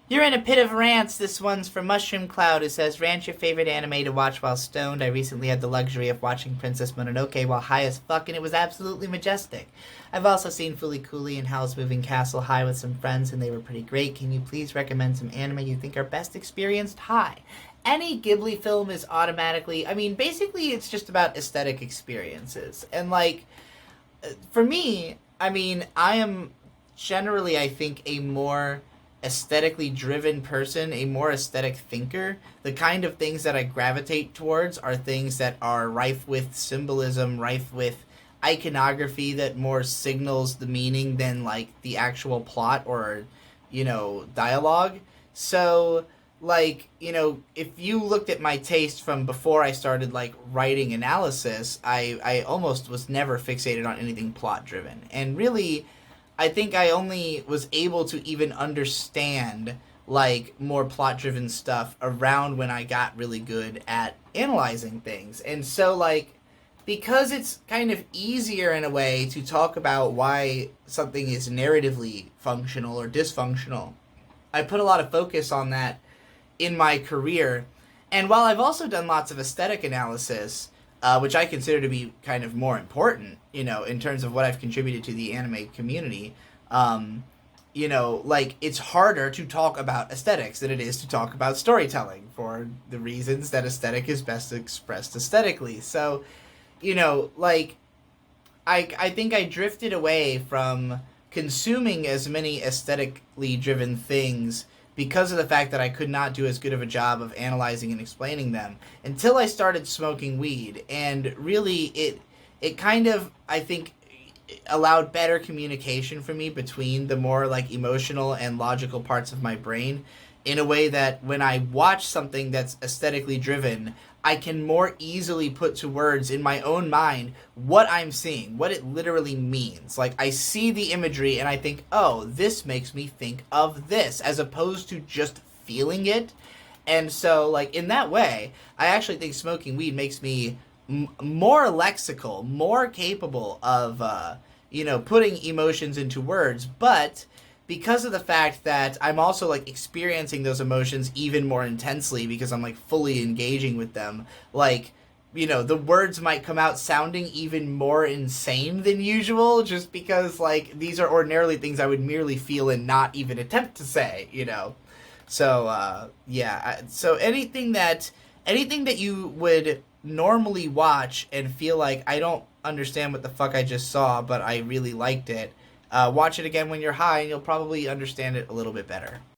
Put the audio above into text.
You're in a pit of rants. This one's from Mushroom Cloud. It says, Rant your favorite anime to watch while stoned. I recently had the luxury of watching Princess Mononoke while high as fuck, and it was absolutely majestic. I've also seen Fooly Cooly and Howl's Moving Castle high with some friends, and they were pretty great. Can you please recommend some anime you think are best experienced high? Any Ghibli film is automatically, I mean, basically it's just about aesthetic experiences. And, like, for me, I mean, I am generally, I think, a more aesthetically driven person, a more aesthetic thinker. The kind of things that I gravitate towards are things that are rife with symbolism, rife with iconography that more signals the meaning than like the actual plot or, dialogue. So, like, if you looked at my taste from before I started like writing analysis, I almost was never fixated on anything plot driven. And really, I think I only was able to even understand like more plot driven stuff around when I got really good at analyzing things. And so like because it's kind of easier in a way to talk about why something is narratively functional or dysfunctional, I put a lot of focus on that in my career. And while I've also done lots of aesthetic analysis, which I consider to be kind of more important, in terms of what I've contributed to the anime community, like it's harder to talk about aesthetics than it is to talk about storytelling for the reasons that aesthetic is best expressed aesthetically. So, like I think I drifted away from consuming as many aesthetically driven things because of the fact that I could not do as good of a job of analyzing and explaining them until I started smoking weed. And really, it kind of, I think, allowed better communication for me between the more like emotional and logical parts of my brain in a way that when I watch something that's aesthetically driven, I can more easily put to words in my own mind what I'm seeing, what it literally means. Like, I see the imagery and I think, oh, this makes me think of this, as opposed to just feeling it. And so, like, in that way, I actually think smoking weed makes me more lexical, more capable of, putting emotions into words, but because of the fact that I'm also like experiencing those emotions even more intensely because I'm like fully engaging with them, like, the words might come out sounding even more insane than usual just because like these are ordinarily things I would merely feel and not even attempt to say. So yeah, so anything that you would normally watch and feel like I don't understand what the fuck I just saw, but I really liked it. Watch it again when you're high, and you'll probably understand it a little bit better.